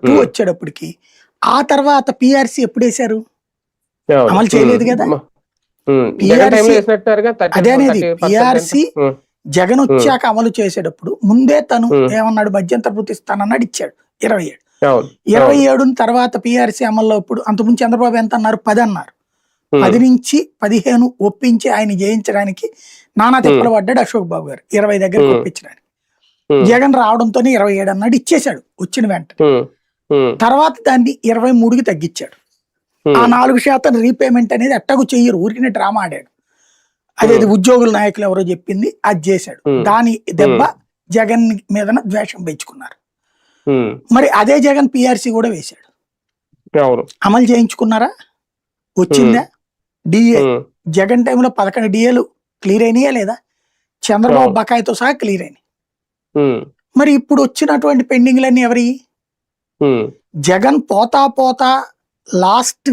2 వచ్చేటప్పటికి ఆ తర్వాత పిఆర్సీ ఎప్పుడేశారు? అవును. అమలు చేయలేదు కదా. జగన్ టైంలో పిఆర్సీ వేసినట్టున్నారుగా అదే అనేది 30% పిఆర్సీ హ్మ్. జగన్ హ్మ్. వచ్చాక అమలు చేసేటప్పుడు ముందే తను హ్మ్. ఏమన్నాడు, మధ్యంతర వృత్తి ఇస్తానన్నాడు, ఇచ్చాడు 27. అవును. 27 తర్వాత పిఆర్సీ అమల్లో ఇప్పుడు అంతకుముందు చంద్రబాబు ఎంత అన్నారు? 10 అన్నారు. 10 హ్మ్. నుంచి 15 ఒప్పించి ఆయన జయించడానికి నానా తిప్పలు పడ్డాడు అశోక్ బాబు గారు 20 దగ్గరకు హ్మ్. ఒప్పించడానికి. హ్మ్. జగన్ రావడంతోనే 27 అన్నాడు, ఇచ్చేశాడు వచ్చిన వెంటనే. హ్మ్. హ్మ్. తర్వాత దాన్ని 23కి తగ్గించాడు. ఆ హ్మ్. 4% రీపేమెంట్ అనేది ఎట్టకు చెయ్యరు, ఊరికినే డ్రామా ఆడాడు. అదేది హ్మ్. ఉద్యోగుల నాయకులు ఎవరో చెప్పింది అది చేశాడు. హ్మ్. దాని దెబ్బ హ్మ్. జగన్ మీదన ద్వేషం పెంచుకున్నారు. హ్మ్. మరి అదే జగన్ పిఆర్సీ కూడా వేశాడు. అవును. అమలు చేయించుకున్నారా? హ్మ్. వచ్చిందా? డిఏ హ్మ్. జగన్ టైంలో 11 డిఏలు క్లియర్ అయినాయా లేదా? చంద్రబాబు అవును. బకాయితో సహా క్లియర్ అయినాయి. హ్మ్. మరి ఇప్పుడు వచ్చినటువంటి పెండింగ్లన్నీ ఎవరి? హ్మ్. జగన్ పోతా పోతా లాస్ట్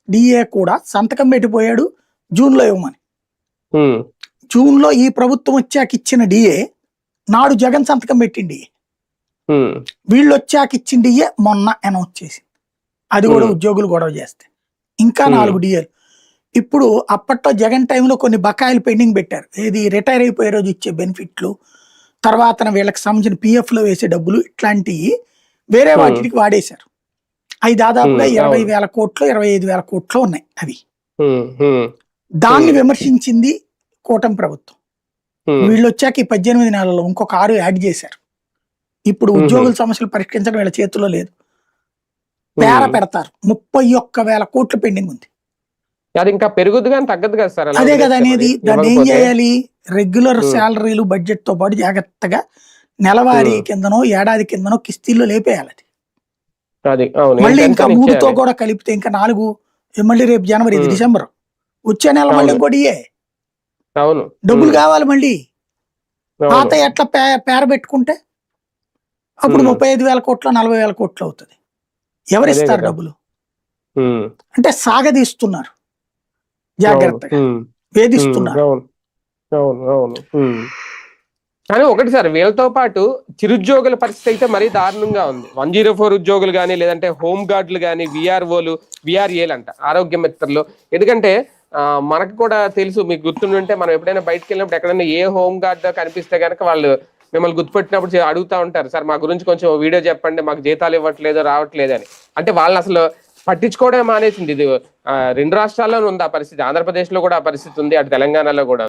డిఏ కూడా సంతకం పెట్టిపోయాడు జూన్లో ఇవ్వమని. హ్మ్. జూన్లో ఈ ప్రభుత్వం వచ్చాక ఇచ్చిన డిఏ నాడు జగన్ సంతకం పెట్టిండి. హ్మ్. వీళ్ళు వచ్చాక ఇచ్చిన డిఏ మొన్న అనౌన్స్ చేసింది. అది కూడా హ్మ్. ఉద్యోగులు గొడవ చేస్తే ఇంకా హ్మ్. 4 డిఏలు. ఇప్పుడు అప్పట్లో జగన్ టైంలో కొన్ని బకాయిలు పెండింగ్ పెట్టారు. ఏది రిటైర్ అయిపోయే రోజు ఇచ్చే బెనిఫిట్లు, తర్వాత వీళ్ళకి సంబంధించిన పిఎఫ్లో వేసే డబ్బులు, ఇట్లాంటివి వేరే హ్మ్. వాటికి వాడేశారు. అవి దాదాపుగా హ్మ్. అవును. 20,000 కోట్లు 25,000 కోట్లు ఉన్నాయి అవి. హ్మ్. హ్మ్. దాన్ని హ్మ్. విమర్శించింది కూటమి ప్రభుత్వం. హ్మ్. వీళ్ళు వచ్చాక ఈ 18 నెలల్లో ఇంకొక 6 యాడ్ చేశారు. ఇప్పుడు హుహు. ఉద్యోగుల సమస్యలు పరిష్కరించడం వీళ్ళ చేతుల్లో లేదు. పేర హ్మ్. పెడతారు. 31,000 కోట్లు పెండింగ్ ఉంది. అది ఇంకా పెరుగుద్ది గాని తగ్గదు కదా సార్ అలా అదే కదా వదిలేస్తే మరి అనేది. దాన్ని ఏం ఇవ్వకపోతే? చేయాలి? రెగ్యులర్ హ్మ్. శాలరీలు బడ్జెట్‌తో పాటు జాగ్రత్తగా నెలవారీ హ్మ్. కిందనో, ఏడాది కిందనో కిస్తీల్లో లేపేయాలది. అది. అవును. మళ్ళీ ఇంకా ఏంటంతని 3తో ఇచ్చేయాలి. కూడా కలిపితే ఇంకా 4 మళ్ళీ రేపు జనవరి, ఇది హ్మ్. డిసెంబర్. వచ్చే నెల మళ్ళీ అవును. ఇంకోటి ఇయ్యే. అవును. డబ్బులు హ్మ్. కావాలి మళ్ళీ. అవును. పాతయి ఎట్లా పేర పెట్టుకుంటే అప్పుడు హ్మ్. 35,000 కోట్లో, 40,000 కోట్లు అవుతది. అదే ఎవరిస్తారు గదా! డబ్బులు? హ్మ్. అంటే సాగదీస్తున్నారు అవును. జాగ్రత్తగా. హ్మ్. హ్మ్. వేధిస్తున్నారు. అవును. అవును. అవును. హ్మ్. కానీ ఒకటి సార్ వీళ్ళతో పాటు చిరుద్యోగుల పరిస్థితి అయితే మరీ దారుణంగా ఉంది. 104 ఉద్యోగులు గాని, లేదంటే హోమ్ గార్డులు గాని, వీఆర్ఓలు, వీఆర్ఏలంట ఆరోగ్య మిత్రులు. ఎందుకంటే మనకు కూడా తెలుసు, మీకు గుర్తుండుంటే మనం ఎప్పుడైనా బయటికెళ్ళినప్పుడు ఎక్కడైనా ఏ హోమ్ గార్డ్ కనిపిస్తే గనక వాళ్ళు మిమ్మల్ని గుర్తుపెట్టినప్పుడు అడుగుతా ఉంటారు. సార్ మా గురించి కొంచెం వీడియో చెప్పండి, మాకు జీతాలు ఇవ్వట్లేదు, రావట్లేదు అని. అంటే వాళ్ళని అసలు పట్టించుకోవడమే మానేసింది. ఇది 2 రాష్ట్రాల్లోనూ ఉంది ఆ పరిస్థితి. ఆంధ్రప్రదేశ్‌లో కూడా ఆ పరిస్థితి ఉంది. అటు తెలంగాణలో కూడా.